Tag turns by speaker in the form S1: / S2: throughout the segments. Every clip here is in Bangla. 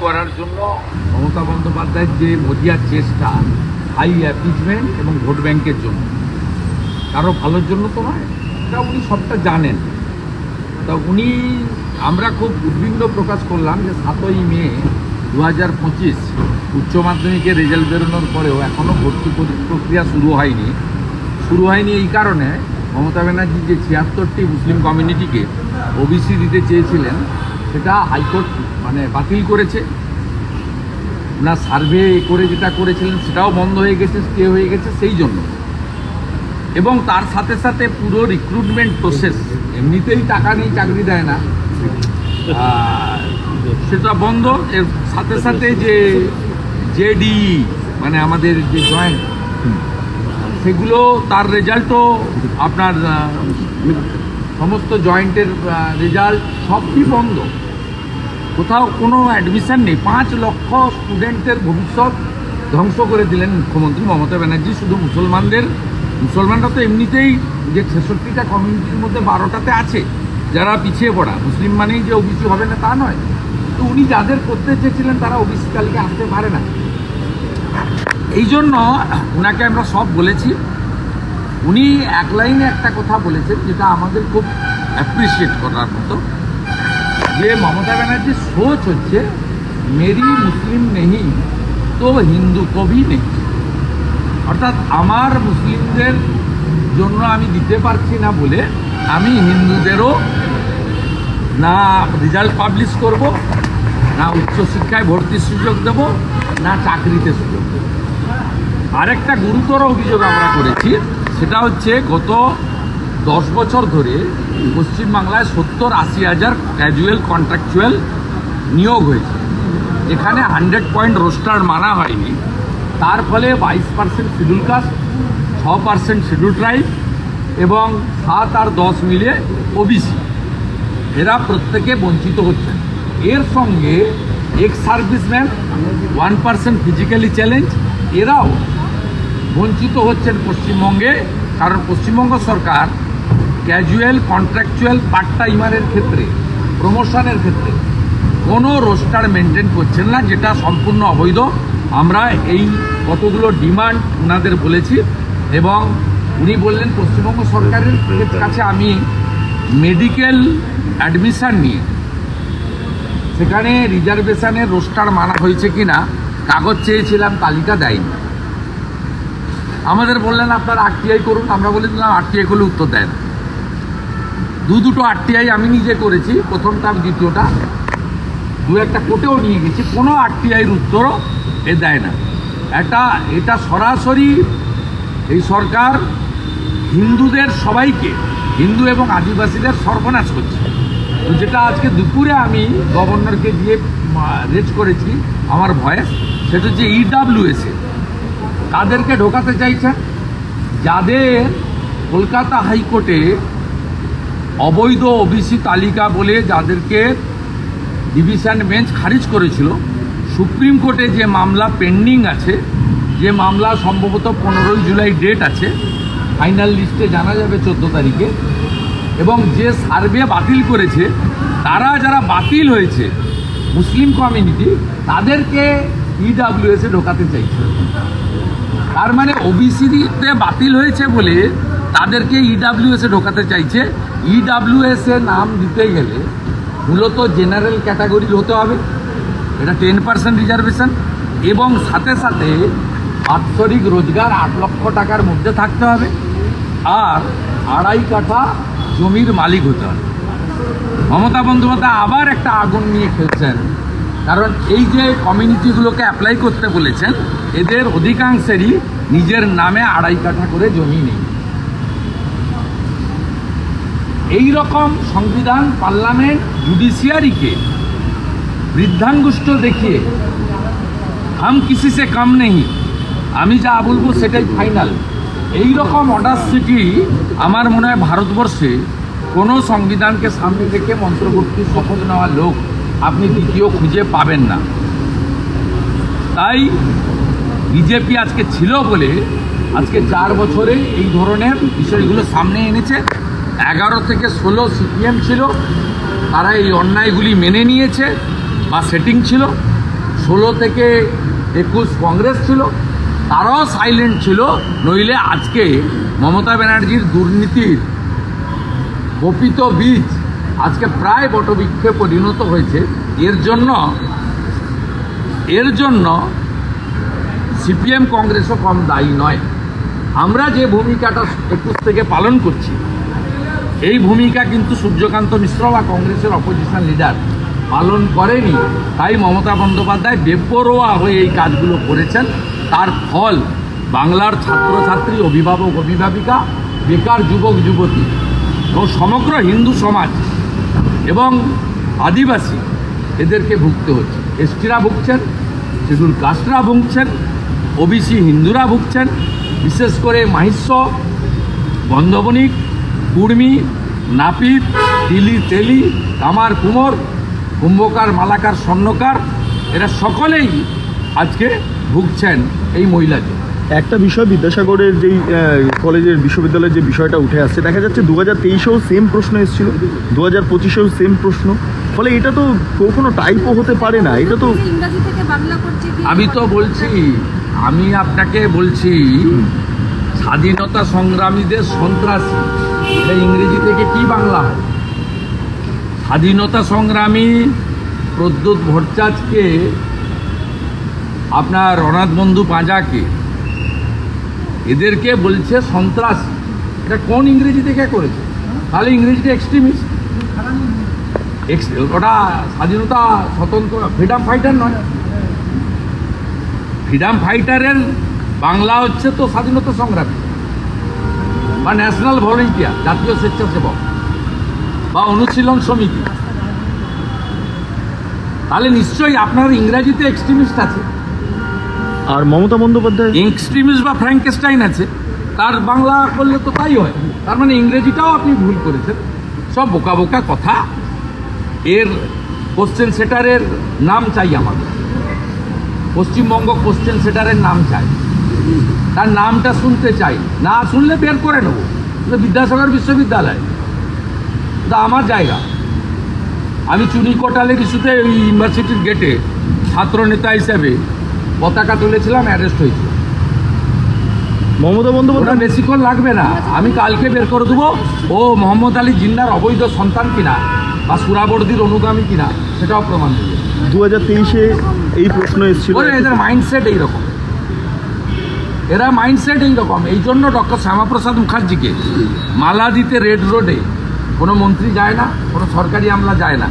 S1: করার জন্য মমতা বন্দ্যোপাধ্যায়ের যে মজিয়ার চেষ্টা, হাই অ্যাপিজমেন্ট এবং ভোট ব্যাংকের জন্য, কারো ভালোর জন্য তো নয়, এটা উনি সবটা জানেন। তা আমরা খুব উদ্বিগ্ন প্রকাশ করলাম যে 7ই মে 2025 উচ্চ মাধ্যমিকের রেজাল্ট বেরোনোর পরেও এখনও ভর্তি প্রক্রিয়া শুরু হয়নি। এই কারণে মমতা ব্যানার্জি যে 76টি মুসলিম কমিউনিটিকে ওবিসি দিতে চেয়েছিলেন সেটা হাইকোর্ট বাতিল করেছে। না সার্ভে করে যেটা করেছিলেন সেটাও বন্ধ হয়ে গেছে, স্টে হয়ে গেছে সেই জন্য। এবং তার সাথে সাথে পুরো রিক্রুটমেন্ট প্রসেস, এমনিতেই টাকা নেই চাকরি দেয় না, সেটা বন্ধ। এর সাথে সাথে যে জেডি আমাদের যে জয়েন্ট, সেগুলো তার রেজাল্টও আপনার সমস্ত জয়েন্টের রেজাল্ট সবই বন্ধ, কোথাও কোনো অ্যাডমিশন নেই। 5 লক্ষ স্টুডেন্টের ভবিষ্যৎ ধ্বংস করে দিলেন মুখ্যমন্ত্রী মমতা ব্যানার্জি। শুধু মুসলমানরা তো এমনিতেই যে 66টা কমিউনিটির মধ্যে 12টাতে আছে যারা পিছিয়ে পড়া, মুসলিম মানেই যে ওবিসি হবে না তা নয়। তো উনি যাদের করতে চেয়েছিলেন তারা ওবিসি তালিকায় আসতে পারে না। এই জন্য ওনাকে আমরা সব বলেছি। উনি এক লাইনে একটা কথা বলেছেন যেটা আমাদের খুব অ্যাপ্রিসিয়েট করার মতো, যে মমতা ব্যানার্জির সোচ হচ্ছে মেরি মুসলিম নেই তো হিন্দু কবি নেই। অর্থাৎ আমার মুসলিমদের জন্য আমি দিতে পারছি না বলে আমি হিন্দুদেরও না রেজাল্ট পাবলিশ করব, না উচ্চশিক্ষায় ভর্তির সুযোগ দেব, না চাকরিতে সুযোগ দেব। আরেকটা গুরুতর অভিযোগ আমরা করেছি, সেটা হচ্ছে গত 10 বছর ধরে পশ্চিমবাংলায় 70-80 হাজার ক্যাজুয়াল কন্ট্রাকচুয়াল নিয়োগ হয়েছে, যেখানে 100 পয়েন্ট রোস্টার মানা হয়নি। তার ফলে 22% শিডিউল কাস্ট, 6% শিডিউল ট্রাইব এবং 7 আর 10 মিলে ওবিসি, এরা প্রত্যেকে বঞ্চিত হচ্ছেন। এর সঙ্গে এক্স সার্ভিসম্যান, 1% ফিজিক্যালি চ্যালেঞ্জ, এরাও বঞ্চিত হচ্ছেন পশ্চিমবঙ্গে। কারণ পশ্চিমবঙ্গ সরকার ক্যাজুয়াল, কন্ট্রাকচুয়াল, পার্ট টাইমারের ক্ষেত্রে, প্রমোশনের ক্ষেত্রে কোনো রোস্টার মেনটেন করছেন না, যেটা সম্পূর্ণ অবৈধ। আমরা এই কতগুলো ডিমান্ড ওনাদের বলেছি এবং উনি বললেন পশ্চিমবঙ্গ সরকারের কাছে আমি মেডিকেল অ্যাডমিশান নিয়ে সেখানে রিজার্ভেশনের রোস্টার মানা হয়েছে কিনা কাগজ চেয়েছিলাম, তালিকা দেয়নি। আমাদের বললেন আপনারা আরটিআই করুন, আমরা বলেছিলাম আরটিআই করলে উত্তর দেয় না। দুটো আরটিআই আমি নিজে করেছি, প্রথমটা দ্বিতীয়টা, 2-1টা কোর্টেও নিয়ে গেছি, কোনো আরটিআইয়ের উত্তরও দেয় না। এটা সরাসরি এই সরকার হিন্দুদের সবাইকে, হিন্দু এবং আদিবাসীদের সর্বনাশ করছে। যেটা আজকে দুপুরে আমি গভর্নরকে দিয়ে রেজ করেছি আমার ভয়েস, সেটা হচ্ছে ইডাব্লিউএসএ তাদেরকে ঢোকাতে চাইছেন, যাদের কলকাতা হাইকোর্টে অবৈধ ওবিসি তালিকা বলে যাদেরকে ডিভিশন বেঞ্চ খারিজ করেছিল। সুপ্রিম কোর্টে যে মামলা পেন্ডিং আছে, যে মামলা সম্ভবত 15 জুলাই ডেট আছে, ফাইনাল লিস্টে জানা যাবে 14 তারিখে। এবং যে সার্ভে বাতিল করেছে, তারা যারা বাতিল হয়েছে মুসলিম কমিউনিটি, তাদেরকে ইডাব্লিউএসে ঢোকাতে চাইছে। তার মানে ওবিসিতে বাতিল হয়েছে বলে তাদেরকে ইডাব্লিউএসে ঢোকাতে চাইছে। ইডাব্লিউএসে নাম দিতে গেলে মূলত জেনারেল ক্যাটাগরির হতে হবে, এটা 10% রিজার্ভেশন, এবং সাথে সাথে বাৎসরিক রোজগার 8 লক্ষ টাকার মধ্যে থাকতে হবে, আর 2.5 কাঠা জমির মালিক হতে হবে। মমতা বন্দ্যোপাধ্যায় আবার একটা আগুন নিয়ে খেলছেন, কারণ এই যে কমিউনিটিগুলোকে অ্যাপ্লাই করতে বলেছেন, এদের অধিকাংশেরই নিজের নামে 2.5 কাঠা করে জমি নেই। এই রকম সংবিধান, পার্লামেন্ট, জুডিশিয়ারিকে বৃদ্ধাঙ্গুষ্ঠ দেখিয়ে হাম কিসি সে কম নেই, আমি যা বলবো সেটাই ফাইনাল, এই রকম অডাসিটি আমার মনে হয় ভারতবর্ষে কোনো সংবিধানকে সামনে থেকে মন্ত্রমূর্তির শপথ নেওয়া লোক আপনি দ্বিতীয় খুঁজে পাবেন না। তাই বিজেপি আজকে ছিল বলে আজকে 4 বছরে এই ধরনের বিষয়গুলো সামনে এনেছে। 11 থেকে 16 সিপিএম ছিল, তারা এই অন্যায়গুলি মেনে নিয়েছে বা সেটিং ছিল, 16 থেকে 21 কংগ্রেস ছিল, তারাও সাইলেন্ট ছিল। নইলে আজকে মমতা ব্যানার্জির দুর্নীতির বপিত বীজ আজকে প্রায় বটবৃক্ষে পরিণত হয়েছে। এর জন্য সিপিএম কংগ্রেসও কম দায়ী নয়। আমরা যে ভূমিকাটা 21 থেকে পালন করছি, এই ভূমিকা কিন্তু সূর্যকান্ত মিশ্র বা কংগ্রেসের অপোজিশন লিডার পালন করেনি। তাই মমতা বন্দ্যোপাধ্যায় বেপরোয়া হয়ে এই কাজগুলো করেছেন। তার ফল বাংলার ছাত্রছাত্রী, অভিভাবক অভিভাবিকা, বেকার যুবক যুবতী এবং সমগ্র হিন্দু সমাজ এবং আদিবাসী এদেরকে ভুগতে হচ্ছে। এসটিরা ভুগছেন, শিডিউল কাস্টরা ভুগছেন, ওবিসি হিন্দুরা ভুগছেন, বিশেষ করে মাহিষ্য, বন্ধবণিক, কুর্মী, নাপিত, তিলি তেলি, কামার কুমোর, কুম্ভকার, মালাকার, স্বর্ণকার, এরা সকলেই আজকে ভুগছেন এই মহিলাকে।
S2: একটা বিষয়, বিদ্যাসাগরের যেই কলেজের বিশ্ববিদ্যালয়ের যে বিষয়টা উঠে আসছে, দেখা যাচ্ছে 2023-এও সেম প্রশ্ন এসেছিল, 2025-এও সেম প্রশ্ন। ফলে এটা তো কখনো টাইপও হতে পারে না। এটা তো
S3: ইংরেজি থেকে বাংলা করছে।
S1: আমি তো বলছি, আমি আপনাকে বলছি স্বাধীনতা সংগ্রামীদের সন্ত্রাসী, এটা ইংরেজি থেকে কি বাংলা হয়? স্বাধীনতা সংগ্রামী প্রদ্যুৎ ভট্টাচার্যকে, আপনার অনাথ বন্ধু পাঁজাকে, এদেরকে বলছে সন্ত্রাসী। এটা কোন ইংরেজি থেকে করেছে? তাহলে ইংরেজিটা এক্সট্রিমিস্ট। ওটা স্বাধীনতা স্বতন্ত্র ফ্রিডম ফাইটার নয়। ফ্রিডম ফাইটারের বাংলা হচ্ছে তো স্বাধীনতা সংগ্রামী বা ন্যাশনাল ভলেন্টিয়ার, জাতীয় স্বেচ্ছাসেবক বা অনুশীলন সমিতি। তাহলে নিশ্চয়ই আপনার ইংরাজিতে এক্সট্রিমিস্ট আছে।
S2: আর মমতা বন্দ্যোপাধ্যায়
S1: এক্সট্রিমিস্ট বা ফ্র্যাঙ্কেস্টাইন আছে, তার বাংলা করলে তো তাই হয়। তার মানে ইংরেজিটাও আপনি ভুল করেছেন। সব বোকা বোকা কথা। এর কোশ্চেন সেটারের নাম চাই আমাদের, পশ্চিমবঙ্গ কোশ্চেন সেটারের নাম চাই, তার নামটা শুনতে চাই। না শুনলে বের করে নেবো। বিদ্যাসাগর বিশ্ববিদ্যালয় এটা আমার জায়গা। আমি চুনি কোটালের ইস্যুতে ওই ইউনিভার্সিটির গেটে ছাত্র নেতা হিসেবে পতাকা তুলেছিলাম, অ্যারেস্ট হয়েছিল।
S2: মমতা
S1: ওটা
S2: বন্দ্যোপাধ্যায়
S1: বেশিক্ষণ লাগবে না, আমি কালকে বের করে দেবো ও মোহাম্মদ আলী জিন্নার অবৈধ সন্তান কিনা বা সুরাবর্দির অনুগামী কিনা সেটাও প্রমাণ দেবে।
S2: 2023-এ এই প্রশ্ন এসেছিল।
S1: ওরা এদের মাইন্ডসেট এইরকম, এরা মাইন্ডসেট এইরকম। এই জন্য ডক্টর শ্যামাপ্রসাদ মুখার্জিকে মালা দিতে রেড রোডে কোনো মন্ত্রী যায় না, কোনো সরকারি আমলা যায় না।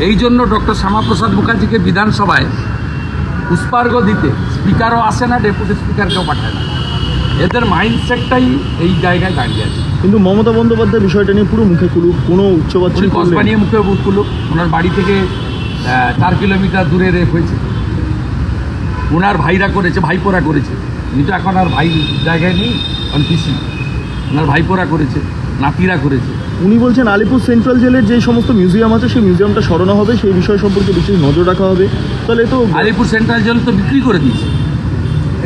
S1: এই জন্য ডক্টর শ্যামাপ্রসাদ মুখার্জিকে বিধানসভায় পুষ্পার্ঘ্য দিতে স্পিকারও আসে না, ডেপুটি স্পিকারকেও পাঠায় না। এদের মাইন্ডসেটটাই এই জায়গায় দাঁড়িয়ে আছে।
S2: কিন্তু মমতা বন্দ্যোপাধ্যায় বিষয়টা নিয়ে পুরো মুখে কুলুপ, কোনো উচ্চবাচ্য
S1: কসবা নিয়ে মুখে বুক করলো। ওনার বাড়ি থেকে 4 কিলোমিটার দূরে রেপ হয়েছে। ওনার ভাইরা করেছে, ভাইপোরা করেছে। উনি তো এখন আর ভাই জায়গায় নেই, কারণ পিসি। ওনার ভাইপোরা করেছে, নাতিরা করেছে।
S2: উনি বলছেন আলিপুর সেন্ট্রাল জেলের যে সমস্ত মিউজিয়াম আছে সেই মিউজিয়ামটা সরানো হবে, সেই বিষয় সম্পর্কে বিশেষ নজর রাখা হবে। তাহলে তো
S1: আলিপুর সেন্ট্রাল জেল তো বিক্রি করে দিয়েছে।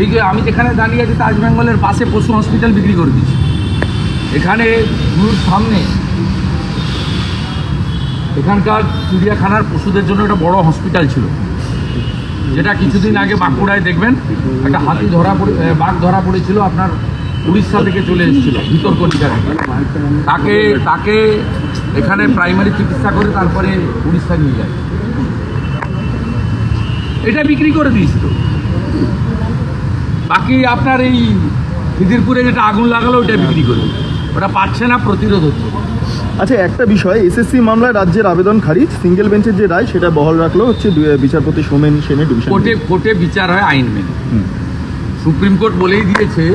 S1: এই যে আমি যেখানে দাঁড়িয়ে আছি তাজ বেঙ্গলের পাশে পশু হসপিটাল বিক্রি করে দিয়েছে। এখানে গুরুর সামনে এখানকার চিড়িয়াখানার পশুদের জন্য একটা বড় হসপিটাল ছিল, যেটা কিছুদিন আগে বাঁকুড়ায় দেখবেন একটা হাতি বাঘ ধরা পড়েছিল, আপনার উড়িষ্যা থেকে চলে এসেছিল ভিতরকণিকা থেকে। তাকে এখানে প্রাইমারি চিকিৎসা করে তারপরে উড়িষ্যা নিয়ে যায়। এটা বিক্রি করে দিয়েছিল। বাকি আপনার এই খিদিরপুরে যেটা আগুন লাগালো ওটা বিক্রি করে, ওটা পাচ্ছে না, প্রতিরোধ হচ্ছে।
S2: আচ্ছা, একটা বিষয়, এসএসসি মামলায় রাজ্যের আবেদন খারিজ, সিঙ্গেল বেঞ্চের যে রায় সেটা বহাল রাখলো হচ্ছে বিচারপতি সোমেন সেনের ডিভিশন।
S1: কোর্টে বিচার হয় আইন মেনে। সুপ্রিম কোর্ট বলেই দিয়েছে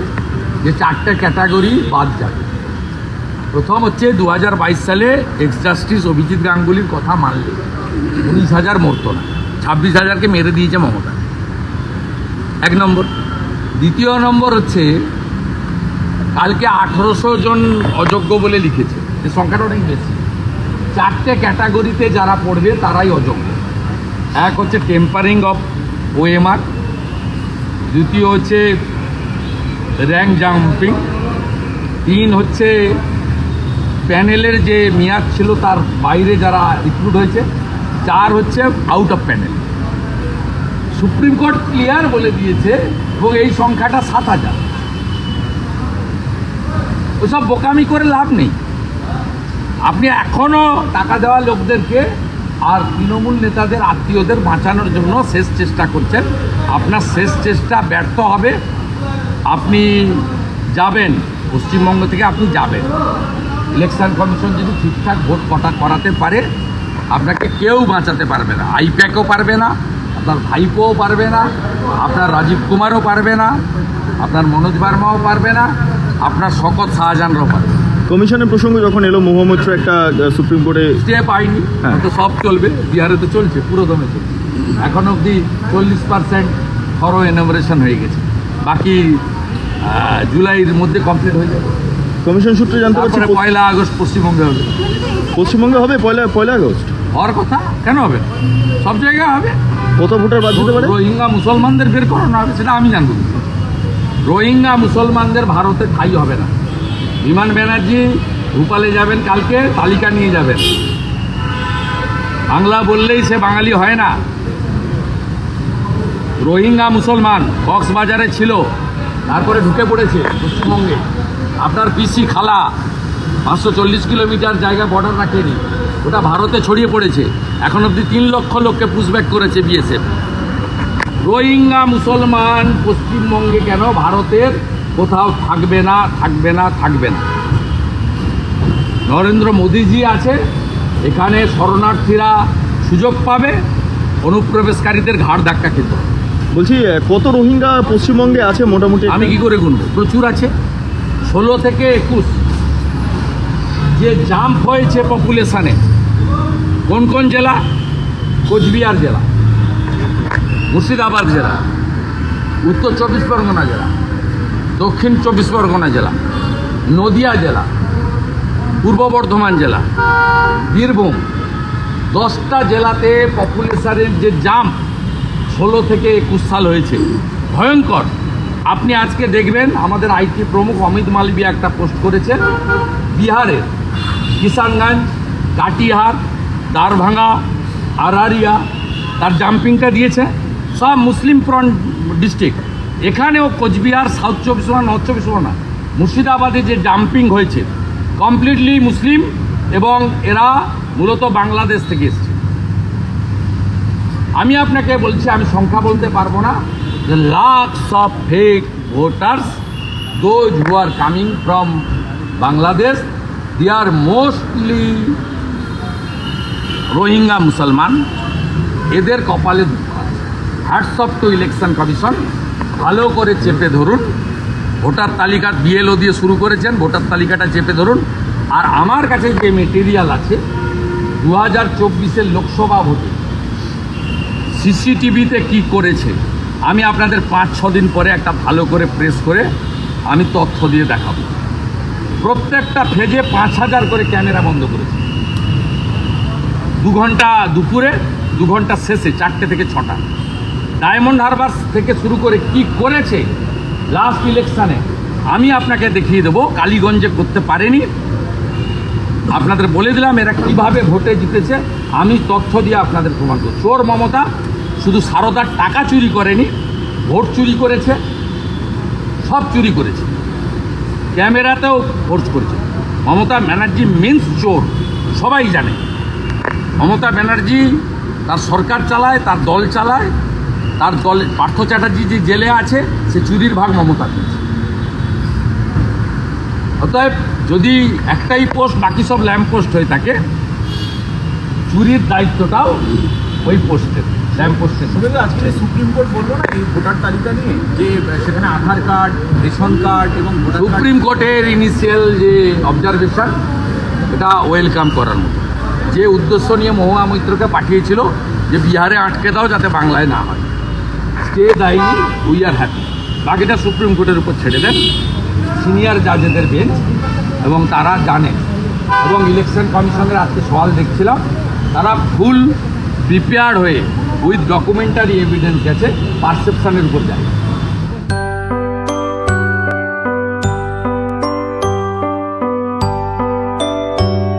S1: যে 4টে ক্যাটাগরি বাদ যাবে। প্রথম হচ্ছে 2022 সালে এক্স জাস্টিস অভিজিৎ গাঙ্গুলির কথা মানলে 19,000 মরতো না, 26,000কে মেরে দিয়েছে মমতা, 1 নম্বর। দ্বিতীয় নম্বর হচ্ছে কালকে 1800 জন অযোগ্য বলে লিখেছে, যে সংখ্যাটা অনেক বেশি। 4টে ক্যাটাগরিতে যারা পড়বে তারাই অযোগ্য। এক হচ্ছে টেম্পারিং অফ ওএমআর, দ্বিতীয় হচ্ছে র্যাঙ্ক জাম্পিং, 3 হচ্ছে প্যানেলের যে মেয়াদ ছিল তার বাইরে যারা রিক্রুট হয়েছে, 4 হচ্ছে out of panel. Supreme court clear বলে দিয়েছে এবং এই সংখ্যাটা 7,000। ওসব বোকামি করে লাভ নেই। আপনি এখনও টাকা দেওয়া লোকদেরকে আর তৃণমূল নেতাদের আত্মীয়দের বাঁচানোর জন্য শেষ চেষ্টা করছেন। আপনার শেষ চেষ্টা ব্যর্থ হবে। আপনি যাবেন পশ্চিমবঙ্গ থেকে, আপনি যাবেন। ইলেকশন কমিশন যদি ঠিকঠাক ভোট করাতে পারে, আপনাকে কেউ বাঁচাতে পারবে না। আইপ্যাকও পারবে না, আপনার ভাইপোও পারবে না, আপনার রাজীব কুমারও পারবে না, আপনার মনোজ বার্মাও পারবে না, আপনার শকত শাহজাহানরাও পারবে না।
S2: কমিশনের প্রসঙ্গ যখন এলো, মহামৈত্র একটা সুপ্রিম কোর্টে
S1: স্টে পাইনি,
S2: হ্যাঁ।
S1: তো সব চলবে। বিহারে তো চলছে, পুরো দমে চলছে। এখন অবধি 40% থরো এনামোরেশন হয়ে গেছে, বাকি জুলাইয়ের মধ্যে কমপ্লিট হয়ে যাবে।
S2: কমিশন সূত্রে জানতে পারছি
S1: তারপরে 1 আগস্ট পশ্চিমবঙ্গে হবে।
S2: পশ্চিমবঙ্গে হবে পয়লা আগস্ট।
S1: হওয়ার কথা, কেন হবে? সব জায়গায় হবে।
S2: কত ভোটার বাদ দিতে পারে?
S1: রোহিঙ্গা মুসলমানদের বের করানো হবে, সেটা আমি জানবো। রোহিঙ্গা মুসলমানদের ভারতে ঠাঁই হবে না। বিমান ব্যানার্জি ভূপালে যাবেন কালকে, তালিকা নিয়ে যাবেন। বাংলা বললেই সে বাঙালি হয় না। রোহিঙ্গা মুসলমান কক্সবাজারে ছিল, তারপরে ঢুকে পড়েছে পশ্চিমবঙ্গে। আপনার পিসি খালা 540 কিলোমিটার জায়গা বর্ডার রাখেনি, ওটা ভারতে ছড়িয়ে পড়েছে। এখন অবধি 3 লক্ষ লোককে পুশব্যাক করেছে বিএসএফ। রোহিঙ্গা মুসলমান পশ্চিমবঙ্গে কেন? ভারতের কোথাও থাকবে না, থাকবে না, থাকবে না। নরেন্দ্র মোদীজি আছে এখানে, শরণার্থীরা সুযোগ পাবে, অনুপ্রবেশকারীদের ঘাড় ধাক্কা খেতে হবে।
S2: বলছি কত রোহিঙ্গা পশ্চিমবঙ্গে আছে মোটামুটি?
S1: আমি কি করে গুনবো? প্রচুর আছে, 16 থেকে 21। যে জাম্প হয়েছে পপুলেশনে, কোন কোন জেলা? কোচবিহার জেলা, মুর্শিদাবাদ জেলা, উত্তর 24 পরগনা জেলা, দক্ষিণ 24 পরগনা জেলা, নদিয়া জেলা, পূর্ব বর্ধমান জেলা, বীরভূম, 10টা জেলাতে পপুলেশনের যে জাম্প 16 থেকে 21 সাল হয়েছে, ভয়ঙ্কর। আপনি আজকে দেখবেন আমাদের আইটি প্রমুখ অমিত মালবিয়া একটা পোস্ট করেছে, বিহারের কিষানগঞ্জ, কাটিহার, দারভাঙ্গা, আরারিয়া, তার জাম্পিংটা দিয়েছে, সব মুসলিম ফ্রন্ট ডিস্ট্রিক্ট। এখানেও কোচবিহার, সাউথ 24 পরগনা, নর্থ 24 পরগনা, মুর্শিদাবাদে যে জাম্পিং হয়েছে কমপ্লিটলি মুসলিম, এবং এরা মূলত বাংলাদেশ থেকে এসছে। আমি আপনাকে বলছি, আমি সংখ্যা বলতে পারবো না, যে lakhs of fake voters, those who are coming from Bangladesh, they are mostly Rohingya মুসলমান। এদের কপালে দুঃখ আছে। Hats off to election commission, ভালো করে চেপে ধরুন। ভোটার তালিকা বিএলও দিয়ে শুরু করেছেন, ভোটার তালিকাটা চেপে ধরুন। আর আমার কাছে যে মেটেরিয়াল আছে 2024-এর লোকসভা ভোটে সিসিটিভিতে কি করেছে, আমি আপনাদের 5-6 দিন পরে একটা ভালো করে প্রেস করে আমি তথ্য দিয়ে দেখাবো। প্রত্যেকটা ফেজে 5000 করে ক্যামেরা বন্ধ করেছে। 2 ঘন্টা দুপুরে, 2 ঘন্টা শেষে, 4টে থেকে 6টা। ডায়মন্ড হারবার থেকে শুরু করে কি করেছে লাস্ট ইলেকশানে আমি আপনাকে দেখিয়ে দেবো। কালীগঞ্জে করতে পারেনি, আপনাদের বলে দিলাম এরা কিভাবে ভোটে জিতেছে। আমি তথ্য দিয়ে আপনাদের প্রমাণ করব। চোর মমতা শুধু সারদার টাকা চুরি করেনি, ভোট চুরি করেছে, সব চুরি করেছে, ক্যামেরাতেও ফোর্স করেছে। মমতা ব্যানার্জি মিন্স চোর, সবাই জানে। মমতা ব্যানার্জি তার সরকার চালায়, তার দল চালায়, তার দলে পার্থ চ্যাটার্জি যে জেলে আছে, সে চুরির ভাগ মমতা দিয়েছে। অতএব যদি একটাই পোস্ট, বাকি সব ল্যাম্প পোস্ট হয়ে থাকে, চুরির দায়িত্বটাও ওই পোস্টের, ল্যাম্প পোস্টের।
S3: আজকে সুপ্রিম কোর্ট বললো না এই ভোটার তালিকা নিয়ে, যে সেখানে আধার কার্ড, রেশন কার্ড এবং
S1: সুপ্রিম কোর্টের ইনিশিয়াল যে অবজারভেশন, এটা ওয়েলকাম করার মতো। যে উদ্দেশ্য নিয়ে মহুয়া মৈত্রকে পাঠিয়েছিল যে বিহারে আটকে দাও যাতে বাংলায় না হয়, স্টে দেয়নি, উই আর হ্যাপি। বাকিটা সুপ্রিম কোর্টের উপর ছেড়ে দেন, সিনিয়র জাজেদের বেঞ্চ, এবং তারা জানে। এবং ইলেকশন কমিশনের আজকে সওয়াল দেখছিলাম, তারা ফুল প্রিপেয়ার্ড হয়ে উইথ ডকুমেন্টারি এভিডেন্স গেছে, পারসেপশনের উপর যায়।